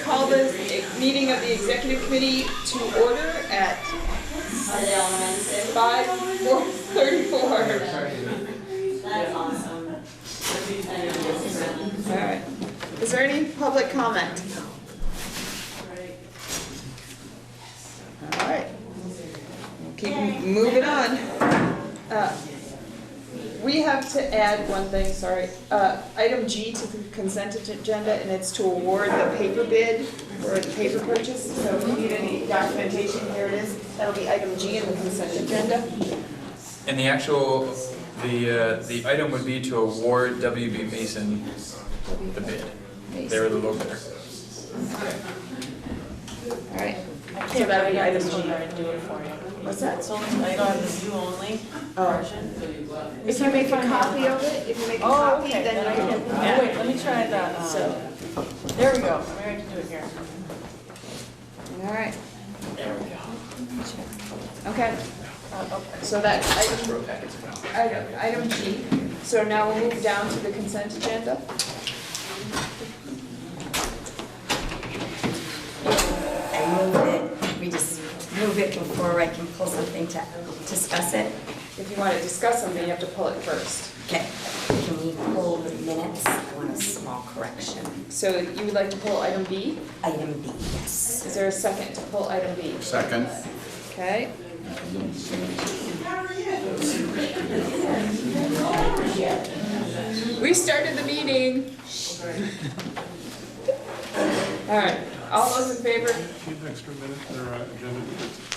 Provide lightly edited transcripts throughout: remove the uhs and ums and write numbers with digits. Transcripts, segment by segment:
call this meeting of the Executive Committee to order at 5:34. That's awesome. All right. Is there any public comment? All right. We'll keep moving on. We have to add one thing, sorry. Item G to the consent agenda, and it's to award the paper bid for the paper purchase. So if you need any documentation, here it is. That'll be item G in the consent agenda. And the actual, the item would be to award WB Mason the bid. They were the low bidder. All right. I So can't that'll be write out item this G. one and do it for you. What's that? It's only, I got the view only version. If you make a copy of it, if you make a Oh, copy, okay, then then I you can, can. oh, wait, let me try that. So, There we go, maybe I can do it here. all right. There we go. Okay. Okay. So that item G. So now we'll move down to the consent agenda. I move it, we just move it before I can pull something to discuss it. If you want to discuss something, you have to pull it first. Okay, can we pull the minutes? I want a small correction. So you would like to pull item B? Item B, yes. Is there a second to pull item B? Second. Okay. We started the meeting. All right, all those in favor, Few extra minutes or agenda.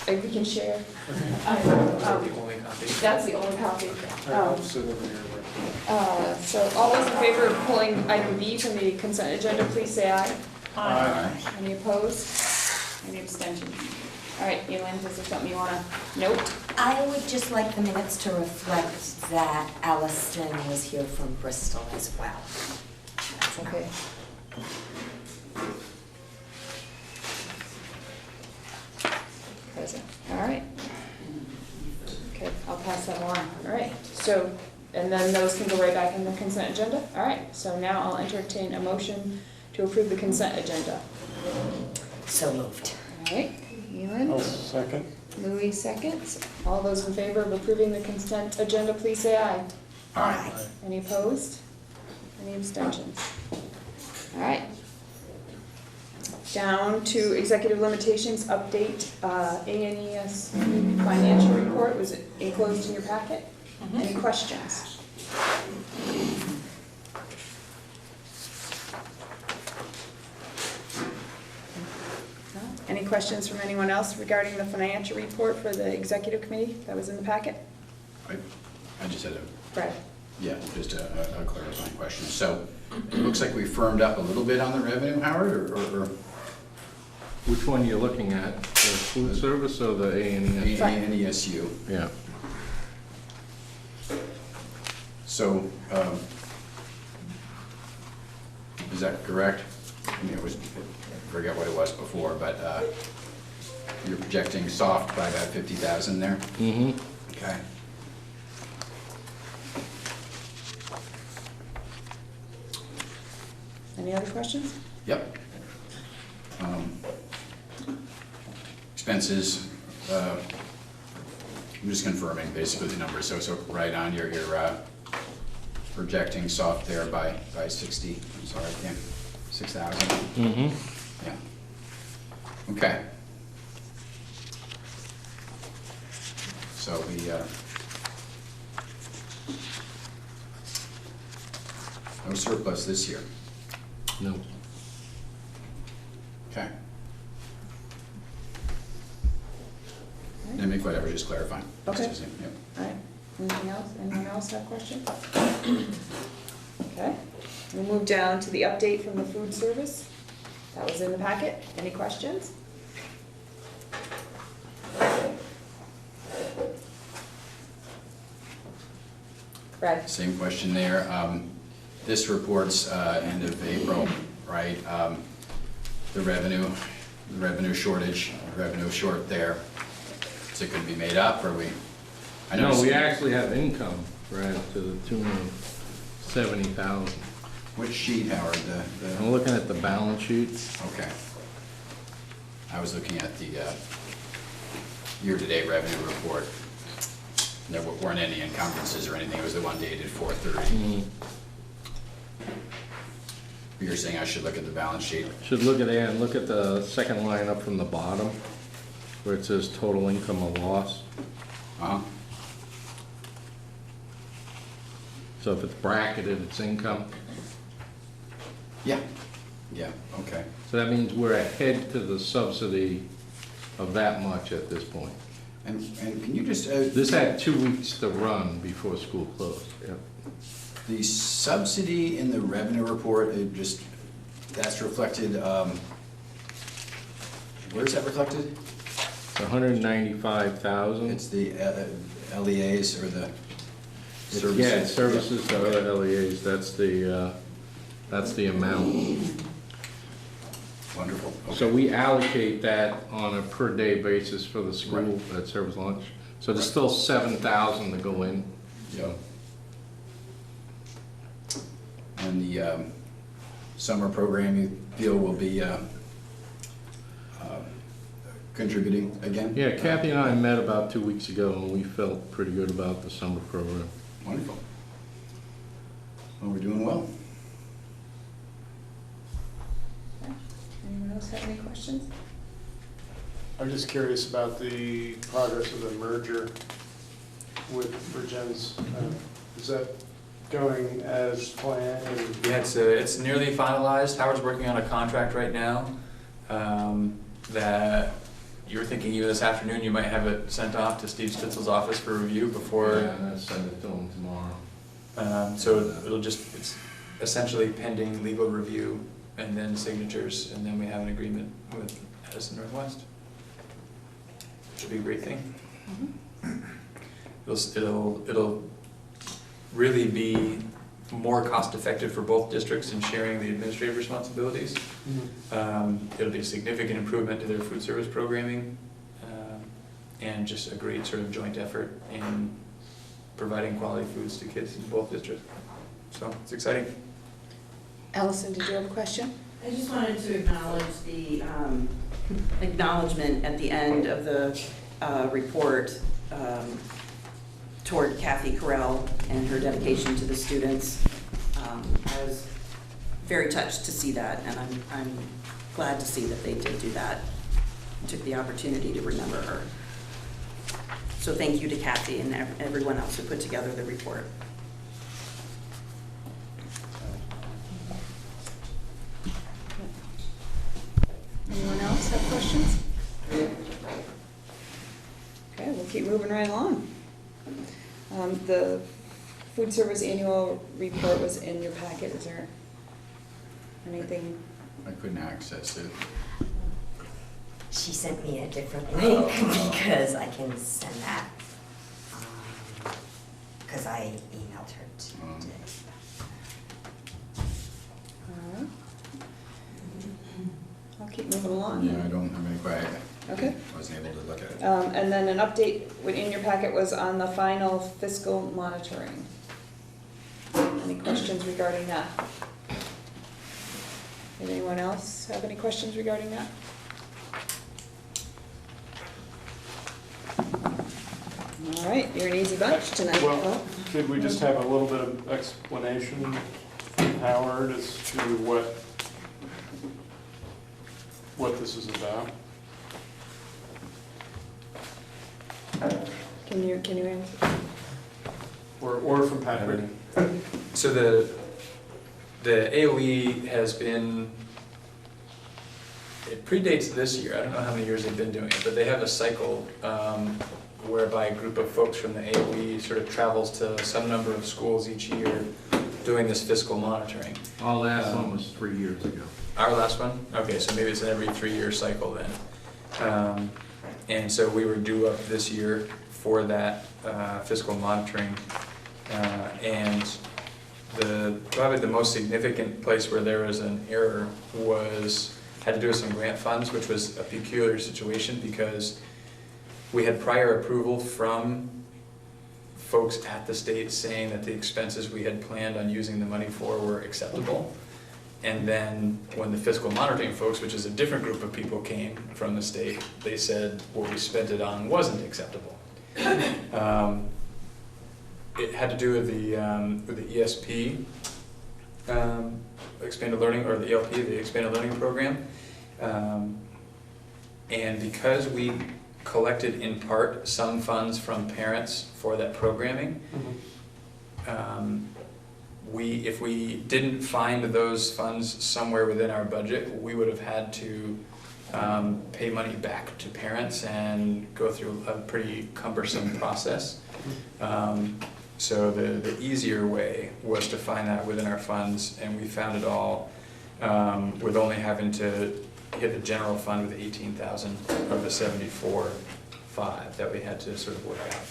if we can share. The only copy. That's the only copy. I'll sit over here. So all those in favor of pulling item B from the consent agenda, please say aye. Aye. Any opposed? Any abstentions? All right, Elin, is there something you want to note? I would just like the minutes to reflect that Allison was here from Bristol as well. Okay. Present, all right. Okay, I'll pass that along, all right. So, and then those can go right back in the consent agenda? All right, so now I'll entertain a motion to approve the consent agenda. So moved. All right, Elin? I'll second. Louis seconds. All those in favor of approving the consent agenda, please say aye. Aye. Any opposed? Any abstentions? All right. Down to executive limitations update, A&ES financial report, was it enclosed in your packet? Any questions? No? Any questions from anyone else regarding the financial report for the executive committee that was in the packet? I just had a, Brad? just a clarifying question. So it looks like we firmed up a little bit on the revenue, Howard, or Which one are you looking at? The food service or the A&E? ANESU? Yeah. So, is that correct? I mean, it was, I forget what it was before, but you're projecting soft by about 50,000 there? Mm-hmm. Okay. Any other questions? Yep. Expenses, I'm just confirming basically the numbers, so right on, you're projecting soft there by 60, I'm sorry, yeah, 6,000, Mm-hmm. yeah. Okay. So no surplus this year, No. okay. Make whatever, just clarifying. Okay. Yep. All right, anything else? Anyone else have questions? Okay, we'll move down to the update from the food service. That was in the packet. Any questions? Brad? Same question there. This report's end of April, right? The revenue shortage, revenue short there. Is it gonna be made up, or we? I No, noticed- we actually have income, right, to the tune of 70,000. Which sheet, Howard? I'm looking at the balance sheet. Okay. I was looking at the year-to-date revenue report. There weren't any encumbrances or anything, it was the one dated 4/30. You're saying I should look at the balance sheet? Should look at it and look at the second line up from the bottom, where it says total income or loss. Uh-huh. So if it's bracketed, it's income. Yeah, yeah, okay. So that means we're ahead to the subsidy of that much at this point. And can you just, This had 2 weeks to run before school closed. Yep. the subsidy in the revenue report, that's reflected, where is that reflected? It's 195,000. It's the LEAs or the services? Yeah, services to other LEAs, that's the amount. Wonderful. Okay. So we allocate that on a per-day basis for the school that serves lunch. So there's still 7,000 to go in. Yeah. And the summer program you feel will be contributing again? Yeah, Kathy and I met about 2 weeks ago, and we felt pretty good about the summer program. Wonderful. Well, we're doing well. Anyone else have any questions? I'm just curious about the progress of the merger with Virgin's. Is that going as planned? Yeah, it's nearly finalized. Howard's working on a contract right now, that you were thinking even this afternoon you might have it sent off to Steve Spitzel's office for review before. Yeah, and I'll send it to them tomorrow. So it's essentially pending legal review and then signatures, and then we have an agreement with Edison Northwest. Which will be a great thing. It'll really be more cost effective for both districts in sharing the administrative responsibilities. It'll be a significant improvement to their food service programming, and just a great sort of joint effort in providing quality foods to kids in both districts. So it's exciting. Allison, did you have a question? I just wanted to acknowledge the acknowledgement at the end of the report toward Kathy Carell and her dedication to the students. I was very touched to see that, and I'm glad to see that they did do that, took the opportunity to remember her. So thank you to Kathy and everyone else who put together the report. Anyone else have questions? Okay, we'll keep moving right along. The food service annual report was in your packet. Is there anything? I couldn't access it. She sent me a different link because I can send that. Because I emailed her today. All right. I'll keep moving along. Yeah, I don't have any questions. Okay. I wasn't able to look at it. And then an update in your packet was on the final fiscal monitoring. Any questions regarding that? Did anyone else have any questions regarding that? All right, you're an easy bunch tonight. Well, could we just have a little bit of explanation from Howard as to what this is about? Can you answer? Or from Patrick? So the AOE has been, it predates this year. I don't know how many years they've been doing it, but they have a cycle whereby a group of folks from the AOE sort of travels to some number of schools each year doing this fiscal monitoring. Our last one was 3 years ago. Our last one? Okay, so maybe it's an every 3-year cycle then. And so we were due up this year for that fiscal monitoring. And probably the most significant place where there was an error had to do with some grant funds, which was a peculiar situation because we had prior approval from folks at the state saying that the expenses we had planned on using the money for were acceptable. And then when the fiscal monitoring folks, which is a different group of people, came from the state, they said what we spent it on wasn't acceptable. It had to do with the ESP, expanded learning, or the ELP, the expanded learning program. And because we collected in part some funds from parents for that programming, if we didn't find those funds somewhere within our budget, we would have had to pay money back to parents and go through a pretty cumbersome process. So the easier way was to find that within our funds, and we found it all with only having to hit the general fund with 18,000 of the 74.5 that we had to sort of work out.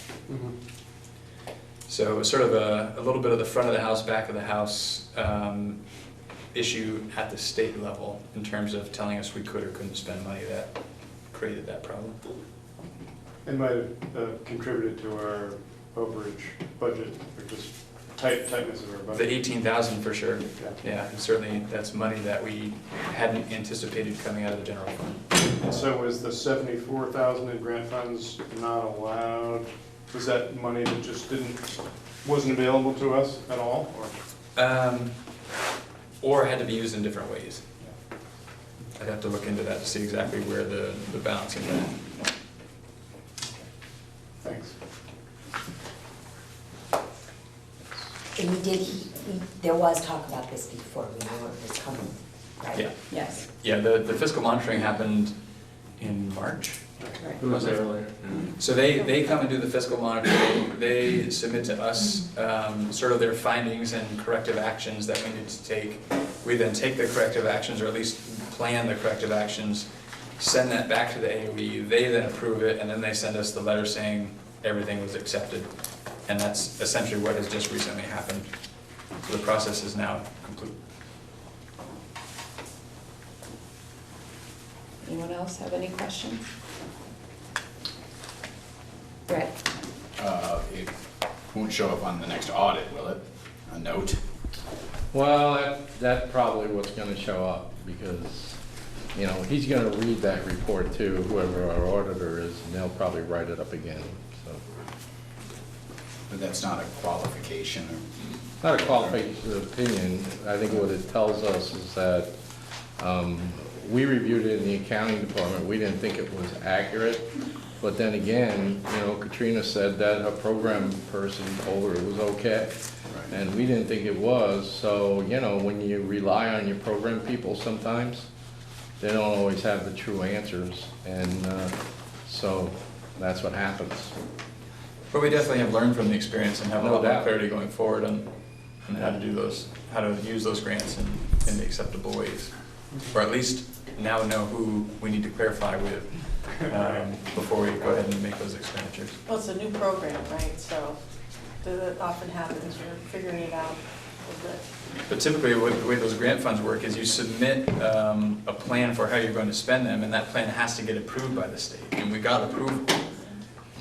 So it was sort of a little bit of the front of the house, back of the house issue at the state level in terms of telling us we could or couldn't spend money that created that problem. It might have contributed to our overage budget, or just tightness of our The budget. 18,000 for sure. Yeah. Yeah, and certainly that's money that we hadn't anticipated coming out of the general fund. And so was the 74,000 in grant funds not allowed? Was that money that just wasn't available to us at all, or? Or had to be used in different ways. I'd have to look into that to see exactly where the balancing went. Thanks. And there was talk about this before, we knew it was coming, right? Yeah. Yes. Yeah, the fiscal monitoring happened in March. Right. It was earlier. So they come and do the fiscal monitoring, they submit to us sort of their findings and corrective actions that we need to take. We then take the corrective actions, or at least plan the corrective actions, send that back to the AOE, they then approve it, and then they send us the letter saying everything was accepted. And that's essentially what has just recently happened. So the process is now complete. Anyone else have any questions? Brett? It won't show up on the next audit, will it? A note? Well, that probably what's gonna show up, because, you know, he's gonna read that report too, whoever our auditor is, and they'll probably write it up again, so. But that's not a qualification, or? Not a qualification of opinion. I think what it tells us is that we reviewed it in the accounting department. We didn't think it was accurate. But then again, you know, Katrina said that her program person told her it was okay. Right. And we didn't think it was. So, you know, when you rely on your program people sometimes, they don't always have the true answers. And so that's what happens. But we definitely have learned from the experience and have a No lot more doubt. clarity going forward on how to do those, how to use those grants in the acceptable ways. Or at least now know who we need to clarify with before we go ahead and make those expenditures. Well, it's a new program, right, so that often happens, you're figuring it out a little bit. But typically, the way those grant funds work is you submit a plan for how you're going to spend them, and that plan has to get approved by the state. And we got approval.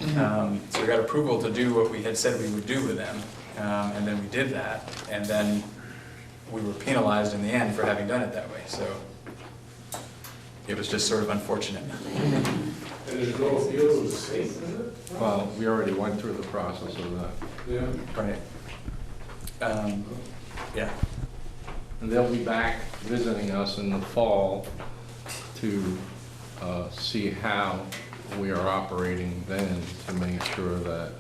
So we got approval to do what we had said we would do with them, and then we did that, and then we were penalized in the end for having done it that way. So it was just sort of unfortunate. And there's no appeal to the state, is it? Well, we already went through the process of that. Yeah. Right. Yeah. And they'll be back visiting us in the fall to see how we are operating then, to make sure that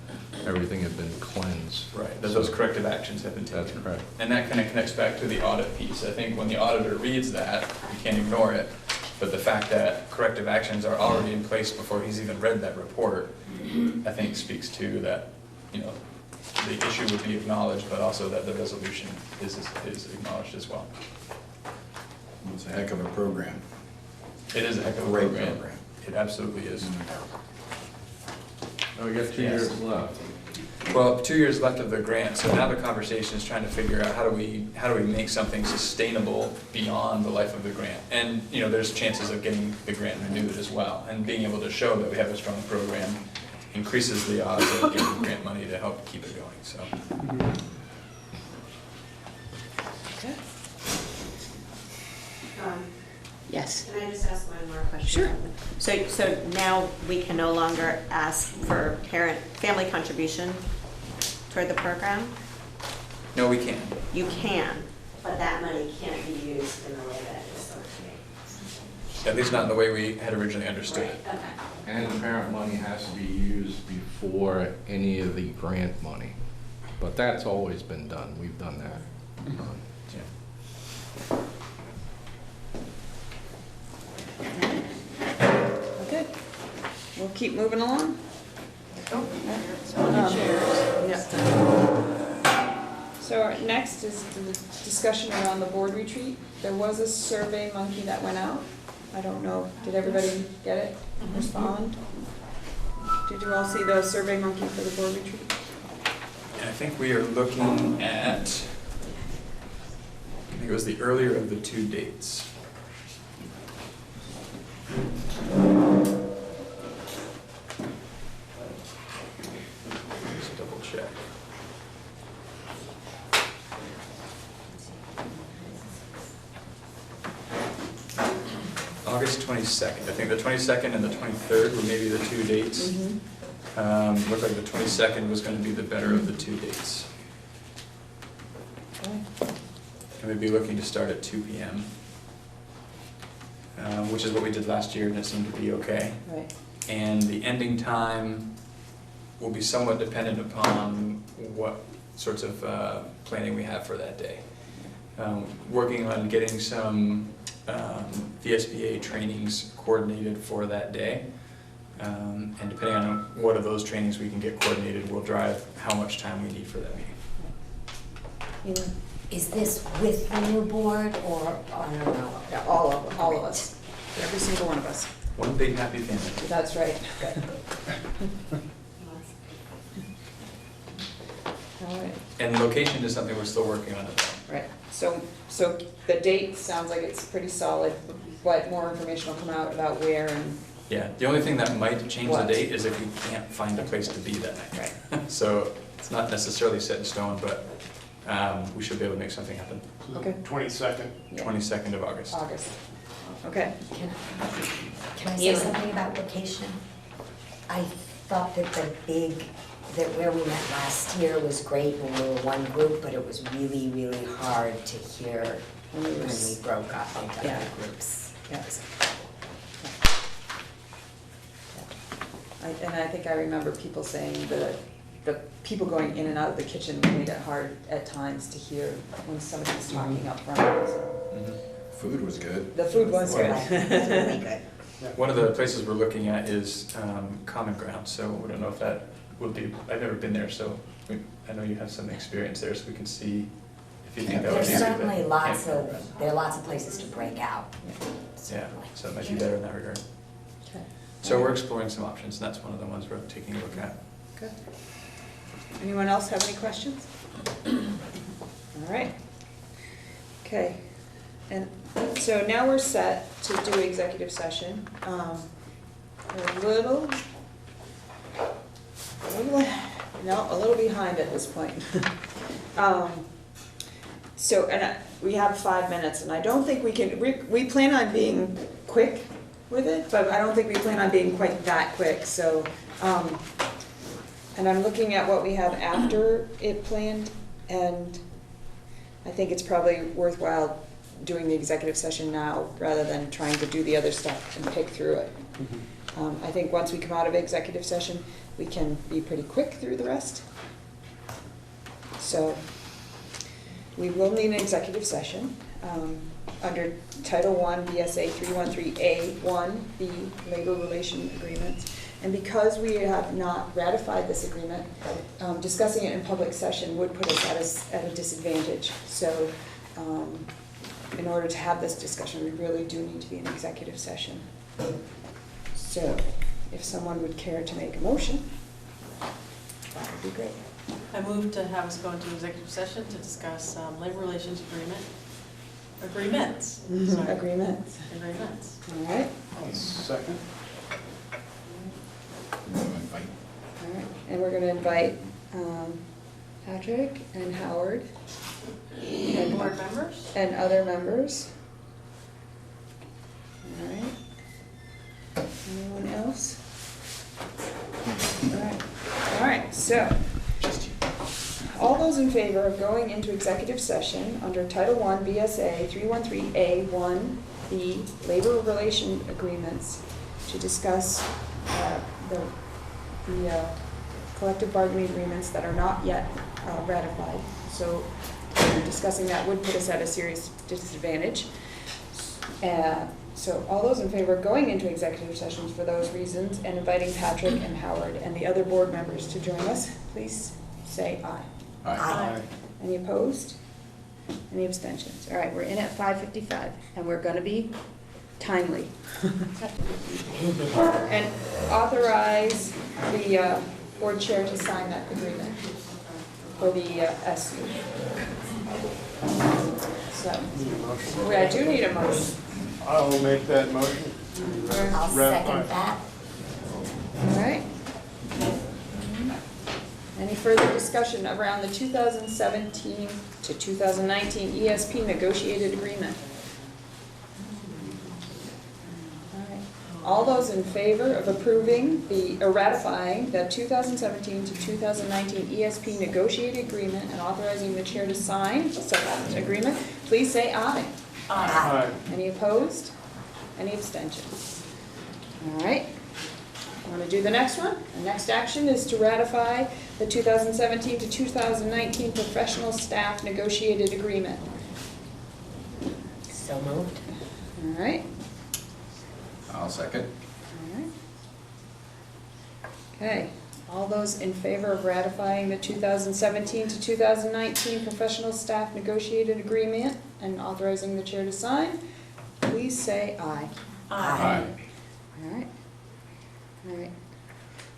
everything had been cleansed. Right, that those corrective actions have been taken. That's correct. And that kind of connects back to the audit piece. I think when the auditor reads that, you can't ignore it. But the fact that corrective actions are already in place before he's even read that report, I think speaks to that, you know, the issue would be acknowledged, but also that the resolution is acknowledged as well. It's a heck of a program. It is a heck of a Great program. program. It absolutely is. Now we got 2 Yes. years left. Well, 2 years left of the grant, so now the conversation is trying to figure out how do we make something sustainable beyond the life of the grant? And, you know, there's chances of getting the grant renewed as well, and being able to show that we have a strong program increases the odds of getting grant money to help keep it going, so. Yes. Can I just ask one more question? Sure. So now we can no longer ask for family contribution toward the program? No, we can't. You can, but that money can't be used in the way that it's supposed to be. At least not in the way we had originally understood it. Okay. And the parent money has to be used before any of the grant money. But that's always been done. We've done that. Yeah. Okay, we'll keep moving along. So our next is the discussion around the board retreat. There was a survey monkey that went out. I don't know, did everybody get it, respond? Did you all see the survey monkey for the board retreat? And I think we are looking at, I think it was the earlier of the two dates. Just double check. August 22nd. I think the 22nd and the 23rd were maybe the two dates. Looked like the 22nd was going to be the better of the two dates. Okay. And we'd be looking to start at 2 p.m., which is what we did last year, and it seemed to be okay. Right. And the ending time will be somewhat dependent upon what sorts of planning we have for that day. Working on getting some VSBA trainings coordinated for that day. And depending on what of those trainings we can get coordinated will drive how much time we need for that meeting. Is this with the new board or, I don't know? Yeah, all of us, every single one of us. One big happy family. That's right. All right. And location is something we're still working on as well. Right, so the date sounds like it's pretty solid, but more information will come out about where and, Yeah, the only thing that might change the What? date is if we can't find a place to be that night. right, So it's not necessarily set in stone, but we should be able to make something happen. Okay. 22nd. yeah, 22nd of August. August. Okay, Can I say something about location? I thought that that where we met last year was great when we were one group, but it was really, really hard to hear When we were when we broke up into Yeah. other groups. yes. And I think I remember people saying the people going in and out of the kitchen made it hard at times to hear when somebody was talking up front. So Mhm. Food was good. the food was good. It was really good. One of the places we're looking at is Common Ground, so we don't know if that will be, I've never been there, so I know you have some experience there, so we can see if you think that would There's be. certainly there are lots of places to break out. Yeah, certainly. so it might be better in that regard. Okay. So we're exploring some options, and that's one of the ones we're taking a look at. Good. Anyone else have any questions? All right. Okay, and so now we're set to do executive session. We're a little behind at this point. So, we have 5 minutes, and I don't think we can, we plan on being quick with it, but I don't think we plan on being quite that quick, so, and I'm looking at what we have after it planned, and I think it's probably worthwhile doing the executive session now, rather than trying to do the other stuff and pick through it. I think once we come out of executive session, we can be pretty quick through the rest. So, we will need an executive session under Title I, BSA 313A1B, Labor Relation Agreements. And because we have not ratified this agreement, discussing it in public session would put us at a disadvantage. So, in order to have this discussion, we really do need to be in executive session. So, if someone would care to make a motion, that would be great. I move to have us go into executive session to discuss labor relations agreements. Sorry. Agreements. Agreements. All right. I'll second. Invite. All right, and we're gonna invite Patrick and Howard Board members? and other members. Anyone else? All right, so, all those in favor of going into executive session under Title I BSA 313A1, the labor relation agreements to discuss the collective bargaining agreements that are not yet ratified. So discussing that would put us at a serious disadvantage. So all those in favor of going into executive sessions for those reasons and inviting Patrick and Howard and the other board members to join us, please say aye. Aye. Any opposed? Any abstentions? All right, we're in at 5:55 and we're gonna be timely. And authorize the board chair to sign that agreement for the SU. So, I do need a motion. I will make that motion. I'll second that. All right. Any further discussion around the 2017 to 2019 ESP negotiated agreement? All right. All those in favor of approving or ratifying the 2017 to 2019 ESP negotiated agreement and authorizing the chair to sign such agreement, please say aye. Aye. Any opposed? Any abstentions? All right. Want to do the next one? The next action is to ratify the 2017 to 2019 professional staff negotiated agreement. So moved. All right. I'll second. All right. Okay. All those in favor of ratifying the 2017 to 2019 professional staff negotiated agreement and authorizing the chair to sign, please say aye. Aye. All right.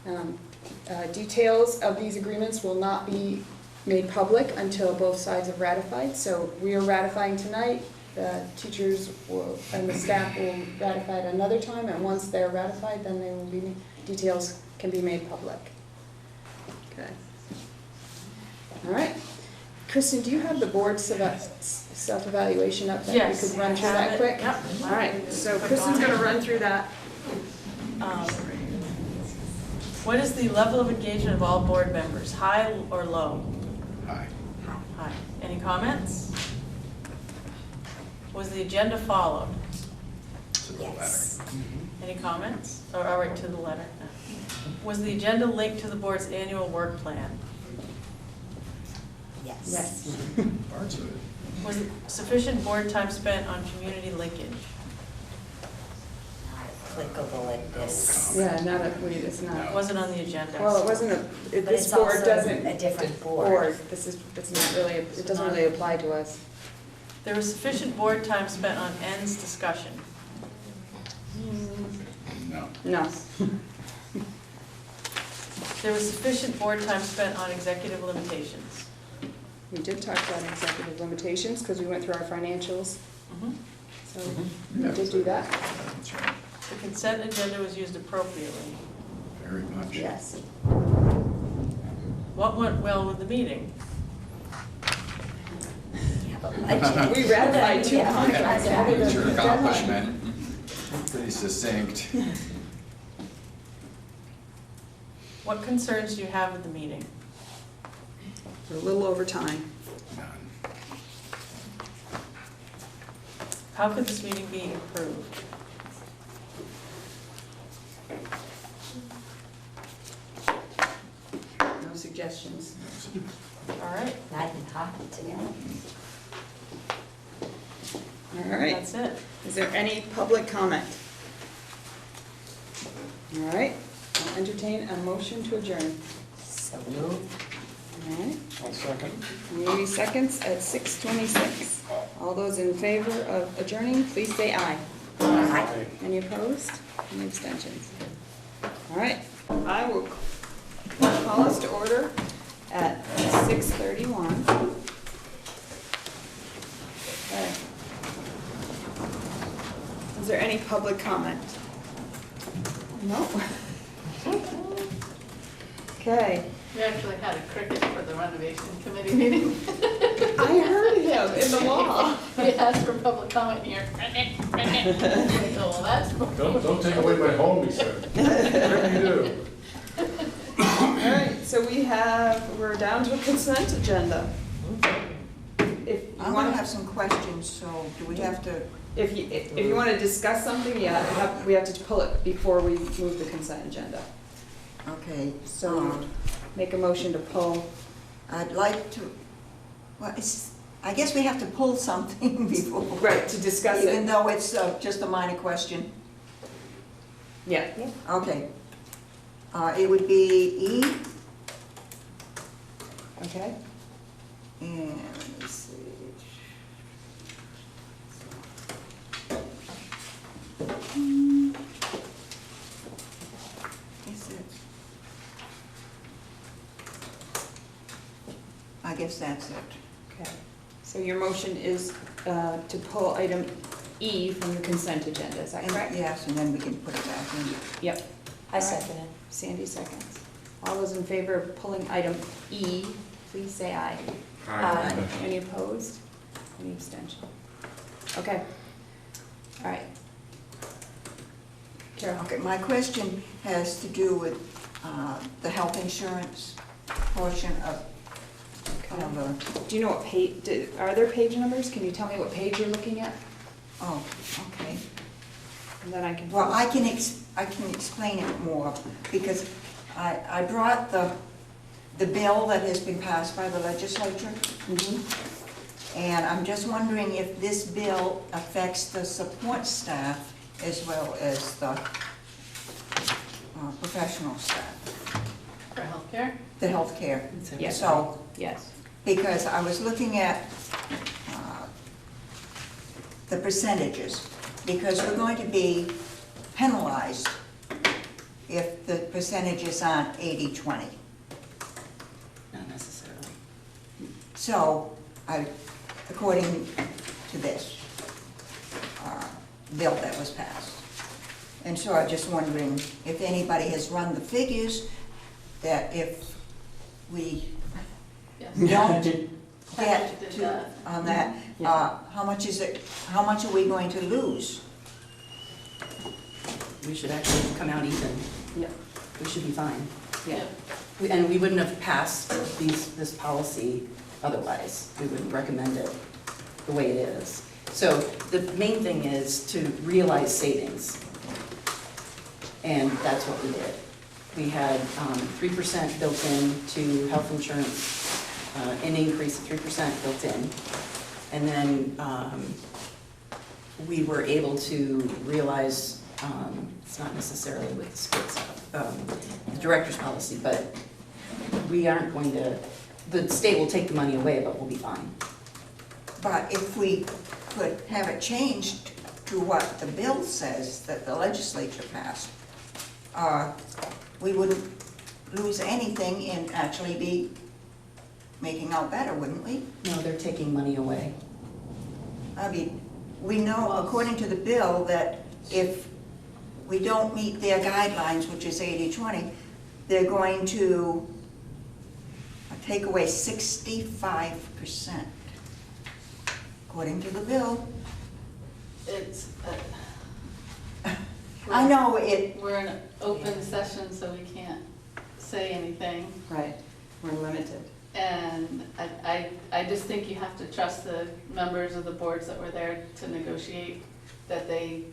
All right. Details of these agreements will not be made public until both sides have ratified. So we are ratifying tonight. The teachers will, and the staff will ratify at another time. And once they're ratified, then they will be, details can be made public. Okay. All right. Kristen, do you have the board self-evaluation up that we Yes, could run through I that have quick? it. Yep. All right, so Kristen's gonna run through that. What is the level of engagement of all board members, high or low? Aye. High. Any comments? Was the agenda followed? To the Yes. Any comments? Or, all right, to the letter. No. Was the agenda linked to the board's annual work plan? Yes. Yes. Parts of it. Was sufficient board time spent on community linkage? Not applicable at this. Yeah, not a, it's It not. wasn't on the agenda. Well, it wasn't a, But this it's board also doesn't. a different board. This is, it's not really, it doesn't really apply to us. There was sufficient board time spent on ends discussion? No. No. There was sufficient board time spent on executive limitations? We did talk about executive limitations because we went through our financials, Mhm. so we did do that. That's right. The consent agenda was used appropriately. Very much. Yes. What went well with the meeting? We ratified two Yeah. contracts. That's your accomplishment. Pretty succinct. What concerns do you have with the meeting? We're a little over time. None. How could this meeting be improved? No suggestions. All right, Not even talking to them. All right. that's it. Is there any public comment? All right. I'll entertain a motion to adjourn. So moved. All right. I'll second. 80 seconds at 6:26. All those in favor of adjourning, please say aye. Aye. Any opposed? Any abstentions? All right, I will call us to order at 6:31. Okay. Is there any public comment? No? Okay. We actually had a cricket for the renovation committee meeting. I heard him in the law. He asked for public comment here. I go, well, that's. Don't take away my home, he said. Whatever you do. All right, so we're down to a consent agenda. If you I'm gonna want, have some questions, so do we have to, if you want to discuss something, yeah, we have to pull it before we move the consent agenda. okay, So make a motion to pull. I'd like to, well, I guess we have to pull something before. Right, to discuss Even it. though it's just a minor question. Yeah. Okay. It would be E, Okay. and let me see. Is it? I guess that's it. Okay. So your motion is to pull item E from the consent agenda, is that And- correct? Yes, and then we can put it back in. Yep. I second it. Sandy seconds. All those in favor of pulling item E, please say aye. Any opposed? Any abstention? Okay. All right. Carol? Okay, my question has to do with the health insurance portion of Do you know what page, are there page numbers? Can you tell me what page you're looking at? oh, okay. And then I can. Well, I can explain it more, because I brought the bill that has been passed by the legislature, Mhm. and I'm just wondering if this bill affects the support staff as well as the professional staff, For healthcare? the healthcare. Yes. So, Yes. because I was looking at the percentages, because we're going to be penalized if the percentages aren't 80-20. Not necessarily. So, according to this bill that was passed. And so I'm just wondering if anybody has run the figures, that if we Yes. don't Did get to, that. on that, how much is it, how much are we going to lose? We should actually come out even. Yep. We should be fine. Yeah. And we wouldn't have passed this policy otherwise. We wouldn't recommend it the way it is. So the main thing is to realize savings. And that's what we did. We had 3% built in to health insurance, an increase of 3% built in. And then we were able to realize, it's not necessarily with the split stuff, the director's policy, but we aren't going to, the state will take the money away, but we'll be fine. But if we could have it changed to what the bill says that the legislature passed, we wouldn't lose anything and actually be making out better, wouldn't we? No, they're taking money away. I mean, we know according to the bill that if we don't meet their guidelines, which is 80-20, they're going to take away 65%. According to the bill. It's, I know it, we're in an open session, so we can't say anything. Right. We're limited. And I just think you have to trust the members of the boards that were there to negotiate, that they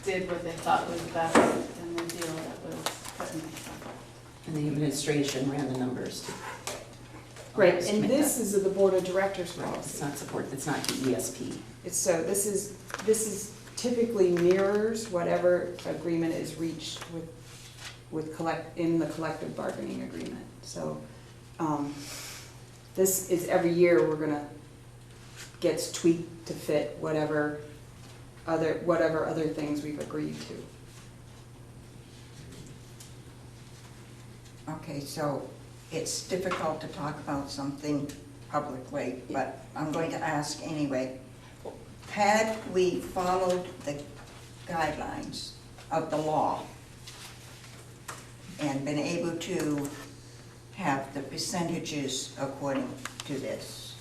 did what they thought was best in the deal that was put in. And the administration ran the numbers to. Right, to and make this that. is the Board of Directors It's policy. not support, it's not the ESP. So this is typically mirrors whatever agreement is reached in the collective bargaining agreement. So, this is every year we're gonna, gets tweaked to fit whatever other things we've agreed to. okay, so it's difficult to talk about something publicly, but I'm going to ask anyway. Had we followed the guidelines of the law and been able to have the percentages according to this,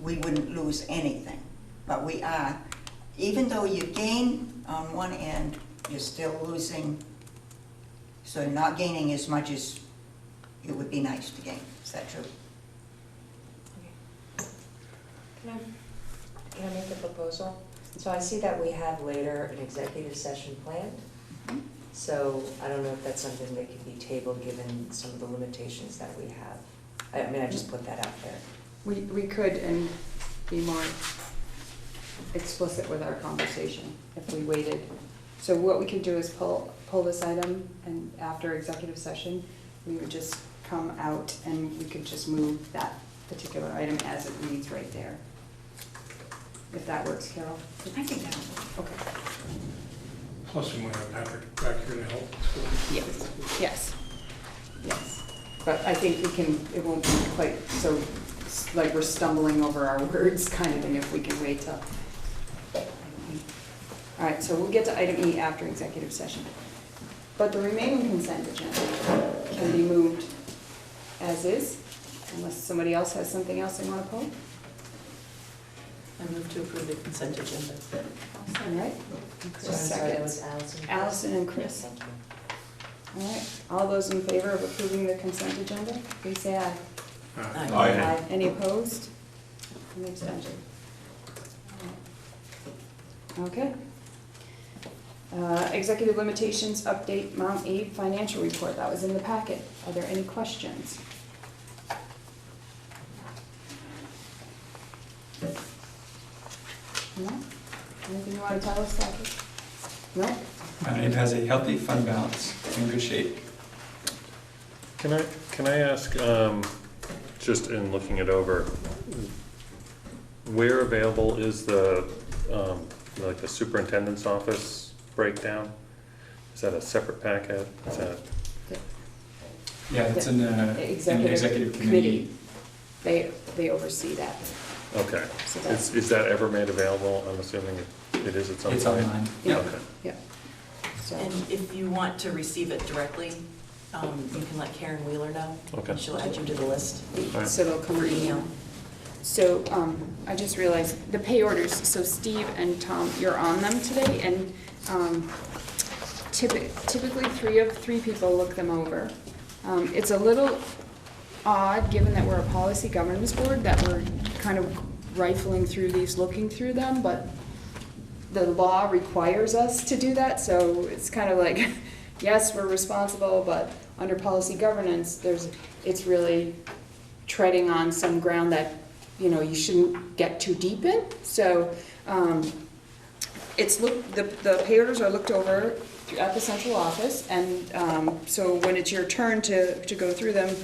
we wouldn't lose anything. But we are, even though you gain on one end, you're still losing, so you're not gaining as much as it would be nice to gain. Is that true? Can I make a proposal? So I see that we have later an executive session planned. So I don't know if that's something that could be tabled, given some of the limitations that we have. I mean, I just put that out there. We could and be more explicit with our conversation if we waited. So what we could do is pull this item, and after executive session, we would just come out and we could just move that particular item as it reads right there. If that works, Carol? I think that will work. Okay. Plus, we might have Patrick back here to help. Yes, yes, yes. But I think we can, it won't be quite so, like we're stumbling over our words kind of thing if we can wait till. All right, so we'll get to item E after executive session. But the remaining consent agenda can be moved as is, unless somebody else has something else they want to pull. I move to approve the consent agenda. All right. And Chris seconds. Allison and Chris. Thank you. All right, all those in favor of approving the consent agenda, please say aye. Aye. Any opposed? Any abstention? Okay. Executive limitations update Mount Abe financial report, that was in the packet. Are there any questions? No? Anything you want to tell us, Patrick? No? Mount Abe has a healthy fund balance, in good shape. Can I ask, just in looking it over, where available is the, like the superintendent's office breakdown? Is that a separate packet? Is that? Yeah, that's in the executive committee. They oversee that. Okay. So that's- Is that ever made available? I'm assuming it is at some point? It's online. Yeah. Okay. Yeah. So, And if you want to receive it directly, you can let Karen Wheeler know. Okay. She'll add you to the list. Alright. so they'll come For to email. email. So, I just realized, the pay orders, so Steve and Tom, you're on them today, and, typically three people look them over. It's a little odd, given that we're a policy governance board, that we're kind of rifling through these, looking through them, but the law requires us to do that, so it's kind of like, yes, we're responsible, but under policy governance, it's really treading on some ground that, you know, you shouldn't get too deep in. So, the pay orders are looked over at the central office, and so when it's your turn to go through them,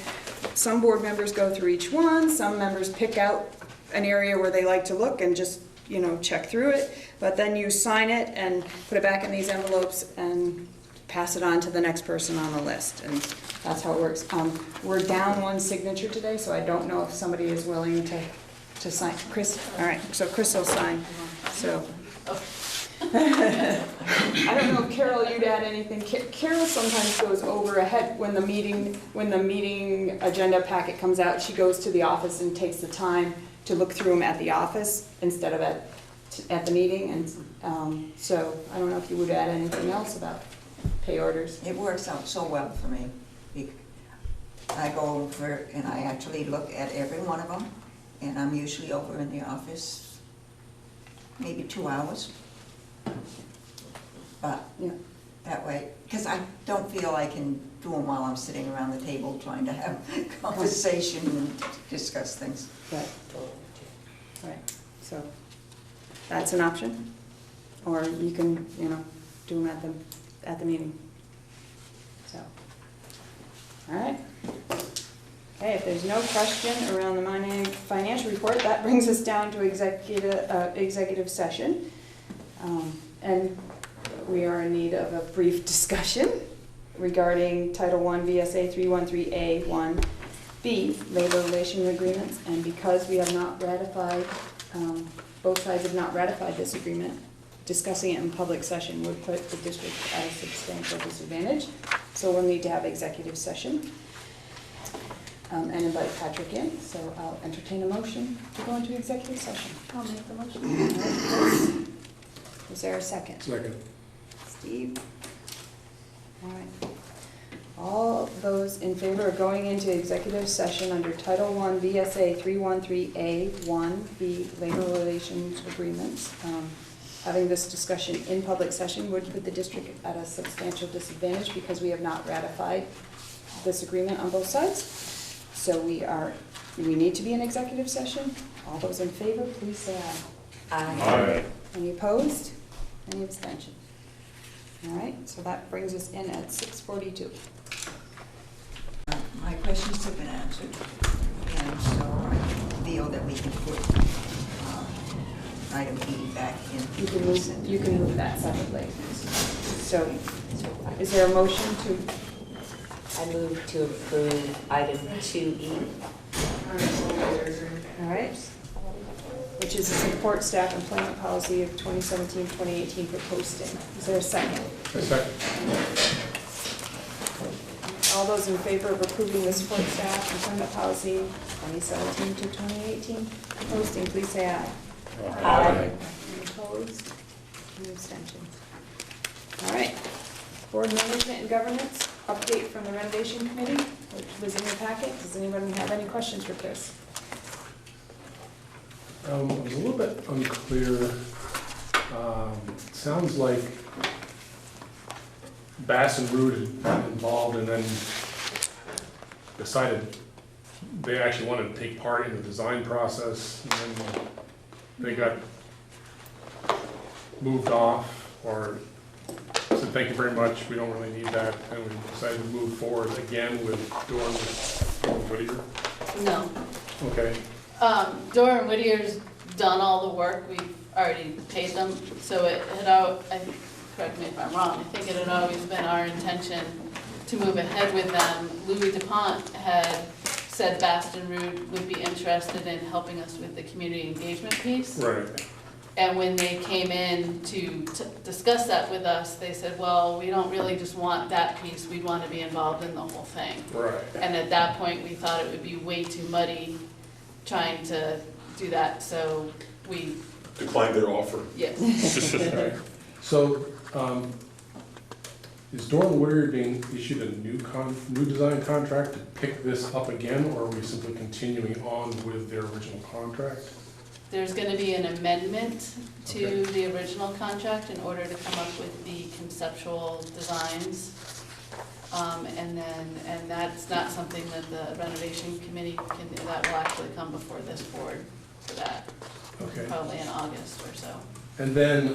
some board members go through each one, some members pick out an area where they like to look and just, you know, check through it, but then you sign it and put it back in these envelopes and pass it on to the next person on the list, and that's how it works. We're down one signature today, so I don't know if somebody is willing to sign. Chris? All right, so Chris will sign, so. I don't know if Carol, you'd add anything. Carol sometimes goes over ahead when the meeting agenda packet comes out. She goes to the office and takes the time to look through them at the office instead of at the meeting. And so I don't know if you would add anything else about pay orders. It works out so well for me. I go over and I actually look at every one of them, and I'm usually over in the office maybe 2 hours. But Yeah. that way, because I don't feel I can do them while I'm sitting around the table trying to have conversation and discuss things. Right. Right. So that's an option, or you can, you know, do them at the meeting. So, all right. Okay, if there's no question around the mining financial report, that brings us down to executive session. And we are in need of a brief discussion regarding Title I VSA 313A1B, labor relation agreements. And because we have not ratified, both sides have not ratified this agreement, discussing it in public session would put the district at a substantial disadvantage. So we'll need to have executive session. and invite Patrick in, so I'll entertain a motion to go into executive session. I'll make the motion. All right, Chris. Is there a second? Second. Steve? All right. All those in favor of going into executive session under Title I VSA 313A1, the Labor Relations Agreements, having this discussion in public session would put the district at a substantial disadvantage because we have not ratified this agreement on both sides. So we need to be in executive session. All those in favor, please say aye. Aye. Any opposed? Any abstention? All right, so that brings us in at 6:42. My questions have been answered, and so I feel that we can put item E back in. You can move that separately. So is there a motion to, I move to approve item 2E. all right, which is a support staff employment policy of 2017-2018 for posting. Is there a second? A second. All those in favor of approving the support staff employment policy 2017-2018 posting, please say aye. Aye. Any opposed? Any abstentions? All right. Board management and governance, update from the renovation committee, which was in your packet. Does anybody have any questions for Chris? I was a little bit unclear. It sounds like Bass and Root had gotten involved and then decided they actually wanted to take part in the design process, and then they got moved off, or said, thank you very much, we don't really need that, and we decided to move forward again with Dorn Whittier. No. Okay, Dora and Whittier's done all the work, we've already paid them, so it had, correct me if I'm wrong, I think it had always been our intention to move ahead with them. Louis DuPont had said Baston Root would be interested in helping us with the community engagement piece. right. And when they came in to discuss that with us, they said, well, we don't really just want that piece, we'd want to be involved in the whole thing. Right. And at that point, we thought it would be way too muddy trying to do that, so we, Declined their offer. yes. Right. So, is Dorn Whittier being issued a new design contract to pick this up again, or are we simply continuing on with their original contract? There's gonna be an amendment Okay. to the original contract in order to come up with the conceptual designs. And that's not something that the renovation committee that will actually come before this board for that, Okay. probably in August or so. And then,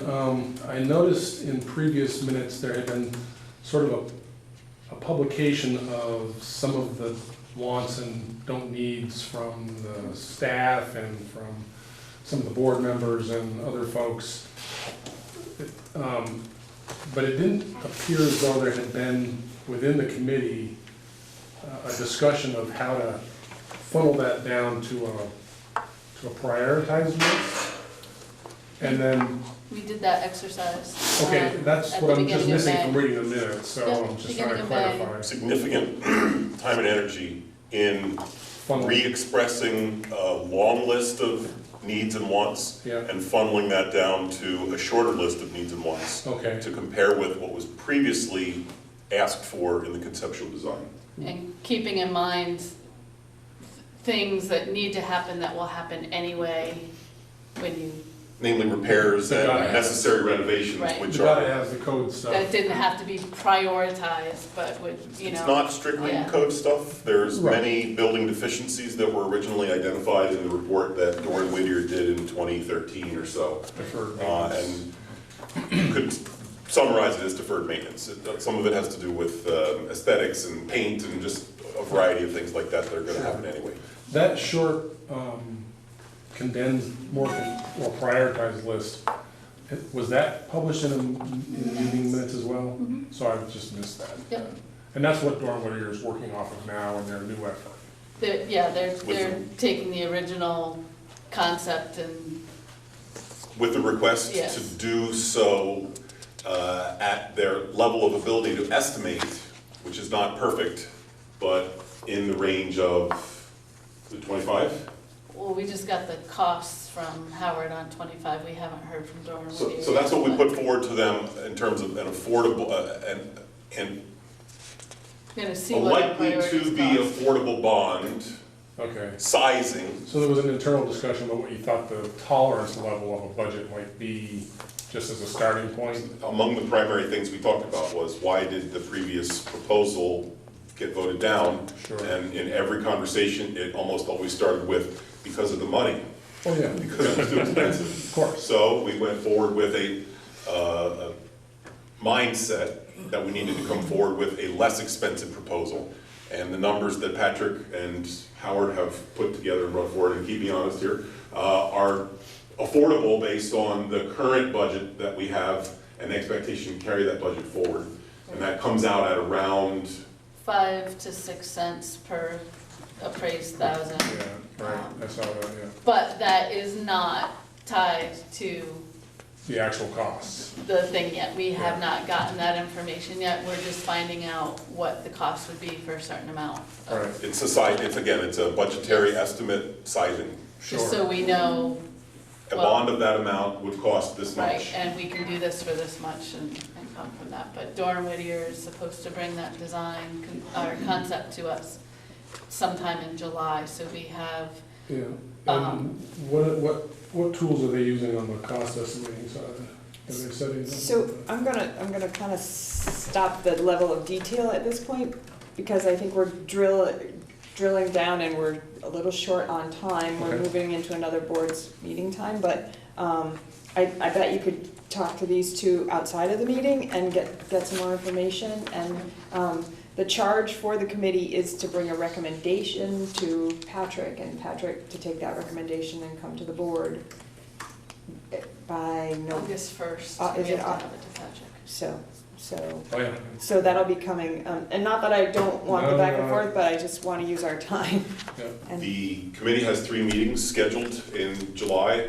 I noticed in previous minutes, there had been sort of a publication of some of the wants and don't needs from the staff and from some of the board members and other folks. But it didn't appear as though there had been, within the committee, a discussion of how to funnel that down to a prioritized list. And then, We did that exercise. okay, that's at what the I'm just beginning of missing May. from reading the minutes, so Yep, I'm just trying to beginning of May. clarify. Significant time and energy in Funnel, re-expressing a long list of needs and wants yeah, and funneling that down to a shorter list of needs and wants okay, to compare with what was previously asked for in the conceptual design. And keeping in mind things that need to happen that will happen anyway when you, Namely repairs and Got it. necessary renovations, Right. which the guy are, has the code stuff. that didn't have to be prioritized, but would, you know. it's not strictly yeah. code stuff. There's Right. many building deficiencies that were originally identified in the report that Dorn Whittier did in 2013 or so. Deferred maintenance. And you could summarize it as deferred maintenance. Some of it has to do with aesthetics and paint and just a variety of things like that that are gonna happen anyway. That short, condensed, more prioritized list, was that published in the meeting minutes as well? Mhm. So I just missed that. Yep. And that's what Dorn Whittier is working off of now in their new effort. They're taking the original concept and, With the request Yes. to do so at their level of ability to estimate, which is not perfect, but in the range of, is it 25? Well, we just got the costs from Howard on 25, we haven't heard from Doran. So that's what we put forward to them in terms of an affordable, and Gonna see a what our likely to priorities be cost. affordable bond Okay. sizing. So there was an internal discussion about what you thought the tolerance level of a budget might be, just as a starting point? Among the primary things we talked about was why did the previous proposal get voted down? Sure. And in every conversation, it almost always started with, because of the money, Oh, yeah. because it was too expensive. Of course. So we went forward with a mindset that we needed to come forward with a less expensive proposal. And the numbers that Patrick and Howard have put together and brought forward, and keep me honest here, are affordable based on the current budget that we have and the expectation to carry that budget forward. And that comes out at around, 5 to 6 cents per appraised thousand. Yeah, right, I saw that, yeah. But that is not tied to The actual costs. the thing yet. We have not gotten that information yet. We're just finding out what the cost would be for a certain amount. All right, it's a budgetary estimate sizing. Just sure. so we know, A Well- bond of that amount would cost this right, much. and we can do this for this much and come from that. But Doran Whittier is supposed to bring that design, or concept to us sometime in July, so we have, Yeah, Um, and what tools are they using on the cost estimating side? Are they setting? So I'm gonna kind of stop the level of detail at this point, because I think we're drilling down and we're a little short on time. We're Okay. moving into another board's meeting time, but I bet you could talk to these two outside of the meeting and get some more information. And the charge for the committee is to bring a recommendation to Patrick, and Patrick to take that recommendation and come to the board by no, August 1st. Is we it have to have it to Patrick. so. Oh, yeah. So that'll be coming, and not that I don't want the No, back and no. forth, but I just want to use our time. Yeah. And The committee has 3 meetings scheduled in July.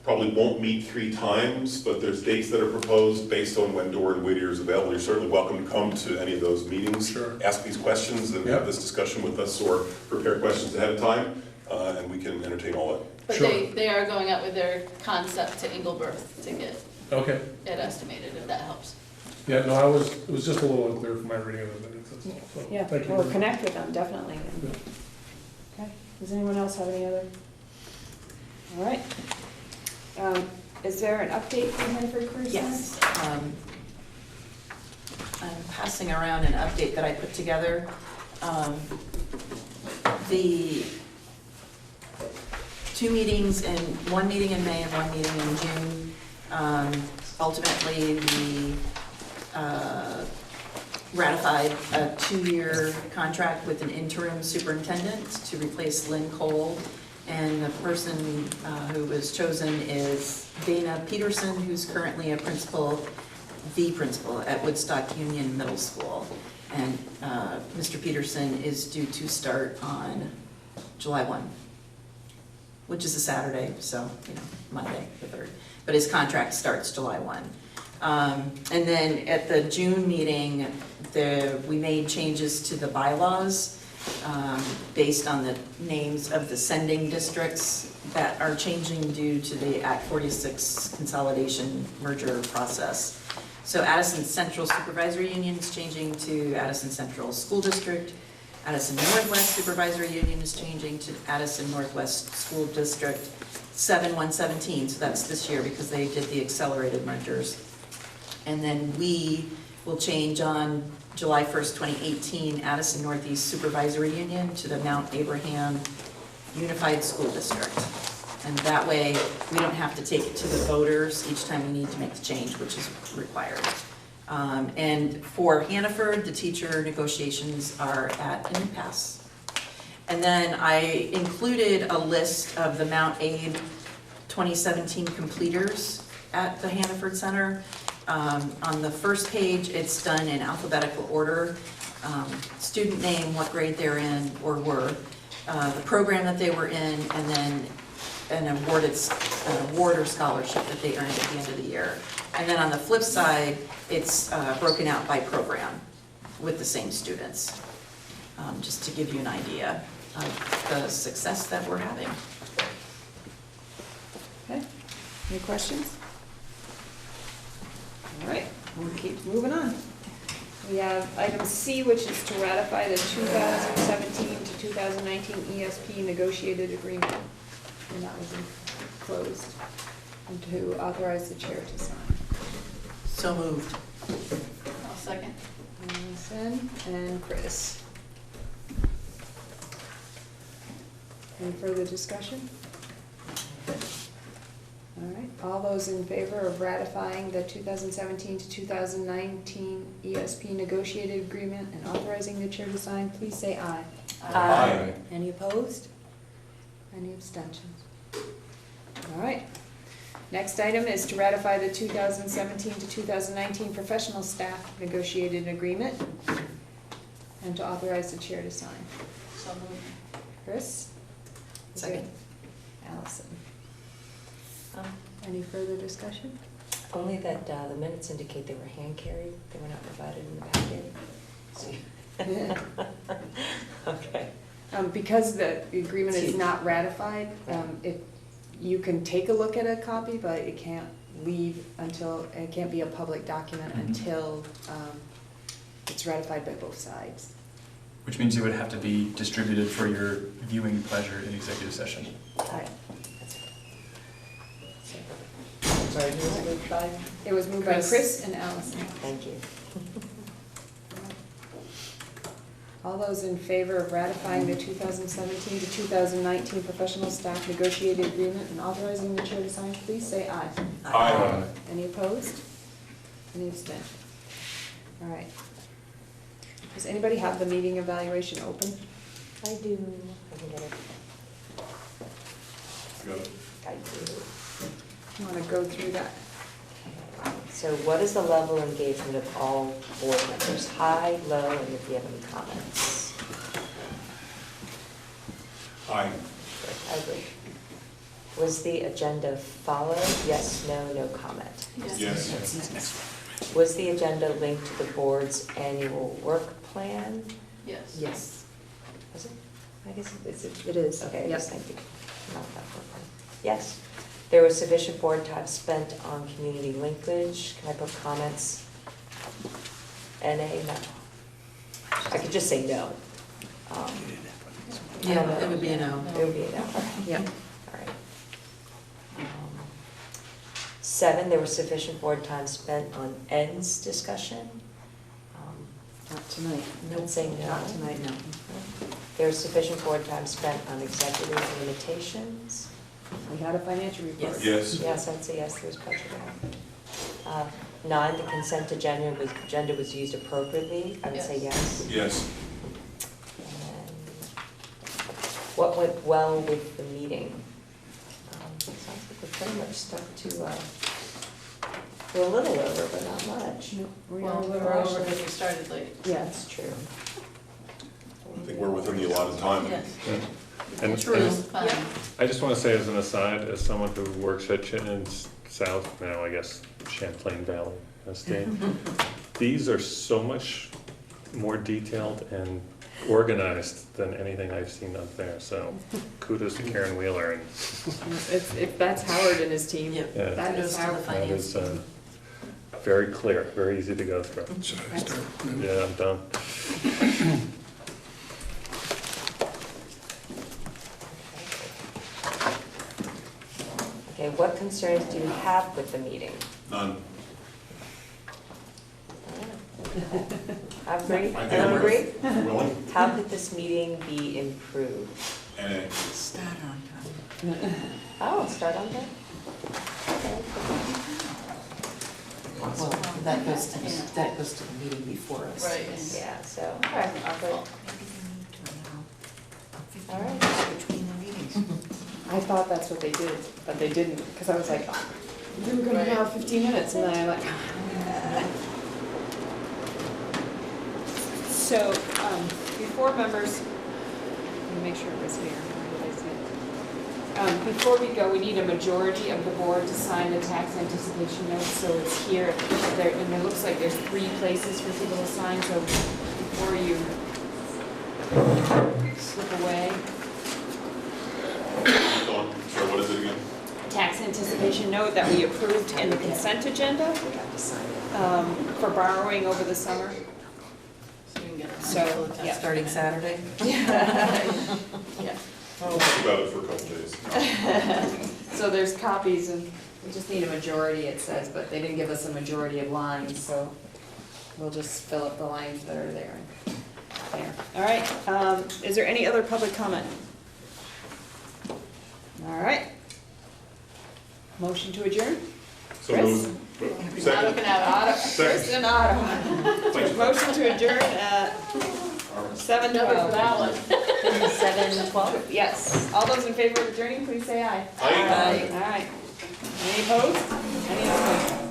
Probably won't meet 3 times, but there's dates that are proposed based on when Doran Whittier is available. You're certainly welcome to come to any of those meetings. Sure. Ask these questions and Yeah. have this discussion with us, or prepare questions ahead of time, and we can entertain all that. But Sure. they are going out with their concept to Engelberth to get Okay, it estimated, if that helps. yeah, no, it was just a little unclear from my reading of the minutes, that's all, so, Yeah, thank you. we'll connect with them, definitely. Okay, does anyone else have any other? All right. Is there an update from Hanford Cruise Center? Yes. I'm passing around an update that I put together. The 2 meetings one meeting in May and 1 meeting in June. Ultimately, we ratified a 2-year contract with an interim superintendent to replace Lynn Cole. And the person who was chosen is Dana Peterson, who's currently the principal at Woodstock Union Middle School. And Mr. Peterson is due to start on July 1, which is a Saturday, so, Monday the 3rd. But his contract starts July 1. And then at the June meeting, we made changes to the bylaws based on the names of the sending districts that are changing due to the Act 46 consolidation merger process. So Addison Central Supervisory Union is changing to Addison Central School District. Addison Northwest Supervisory Union is changing to Addison Northwest School District 7117, so that's this year because they did the accelerated mergers. And then we will change on July 1st, 2018, Addison Northeast Supervisory Union to the Mount Abraham Unified School District. And that way, we don't have to take it to the voters each time we need to make the change, which is required. And for Hannaford, the teacher negotiations are at an impasse. And then I included a list of the Mount Abe 2017 completers at the Hannaford Center. On the first page, it's done in alphabetical order. Student name, what grade they're in or were, the program that they were in, and then an award or scholarship that they earned at the end of the year. And then on the flip side, it's broken out by program with the same students. just to give you an idea of the success that we're having. Okay, any questions? All right, we'll keep moving on. We have item C, which is to ratify the 2017 to 2019 ESP negotiated agreement. And that was enclosed. And to authorize the chair to sign. So moved. I'll second. Allison and Chris. Any further discussion? All right, all those in favor of ratifying the 2017 to 2019 ESP negotiated agreement and authorizing the chair to sign, please say aye. Aye. Any opposed? Any abstentions? All right. Next item is to ratify the 2017 to 2019 professional staff negotiated agreement and to authorize the chair to sign. So moved. Chris? Second. Allison. Um, Any further discussion? Only that the minutes indicate they were hand carried, they were not provided in the packet. So- Okay. Because the agreement is not ratified, you can take a look at a copy, but it can't leave until, it can't be a public document until it's ratified by both sides. Which means it would have to be distributed for your viewing pleasure in executive session. All right. Sorry, who was it moved by? It was moved by Chris. Chris and Allison. Thank you. All those in favor of ratifying the 2017 to 2019 professional staff negotiated agreement and authorizing the chair to sign, please say aye. Aye. Any opposed? Any abstentions? All right. Does anybody have the meeting evaluation open? I do. I can get it. Got it. I do. You want to go through that? So what is the level of engagement of all board members? High, low, and if you have any comments? Aye. I agree. Was the agenda followed? Yes, no comment. Yes. Was the agenda linked to the board's annual work plan? Yes. Yes. Was it? I guess It is. Okay, Yep. yes, thank you. Not that work plan. Yes. There was sufficient board time spent on community linkage. Can I put comments? NA, no. I could just say no. Yeah, it would be a no. It would be a no. Yep. All right. 7, there was sufficient board time spent on ends discussion. Not tonight. I'd say no. Not tonight, no. There was sufficient board time spent on executive limitations. We had a financial report. Yes. Yes, I'd say yes, there's budget. 9, the consent agenda was used appropriately. I would say yes. Yes. And what went well with the meeting? Sounds like we're pretty much stuck to, we're a little over, but not much. No, Well, we were over because we started late. Yeah. That's true. I think we're within the allotted time. Yes. And True. and Fine. I just want to say as an aside, as someone who works at Chittenden South, now I guess Champlain Valley Estate, these are so much more detailed and organized than anything I've seen up there, so kudos to Karen Wheeler. And If that's Howard and his team, Yep. Yeah. that Kudos is to the Howard. that is very clear, very easy to go through. Should I start? Yeah, I'm done. Okay, what concerns do you have with the meeting? None. Agree? I Everyone agree? think we're willing. How could this meeting be improved? And Start on time. Oh, start on that? Well, that goes to the meeting before us. Right. Yeah, so, okay, Well, all right. Between the meetings. I thought that's what they did, but they didn't, because I was like, we were gonna have 15 minutes, and then I'm like. So, before members, let me make sure it was here. Where did I see it? Before we go, we need a majority of the board to sign the tax anticipation note, so it's here, and it looks like there's 3 places for people to sign, so before you slip away. Dawn, sorry, what is it again? Tax anticipation note that we approved in the consent agenda for borrowing over the summer. So you can get it. So, yeah. Starting Saturday? Yeah. We'll talk about it for a couple days. So there's copies and we just need a majority, it says, but they didn't give us a majority of lines, so we'll just fill up the lines that are there. There. All right, is there any other public comment? All right. Motion to adjourn? So Chris? moved. Otto Second. can have it. Otto, Chris and Otto. Motion to adjourn at Number 7:12. for that one. 7:12? Yes. All those in favor of adjourning, please say aye. Aye. All right. Any opposed? Any opposed?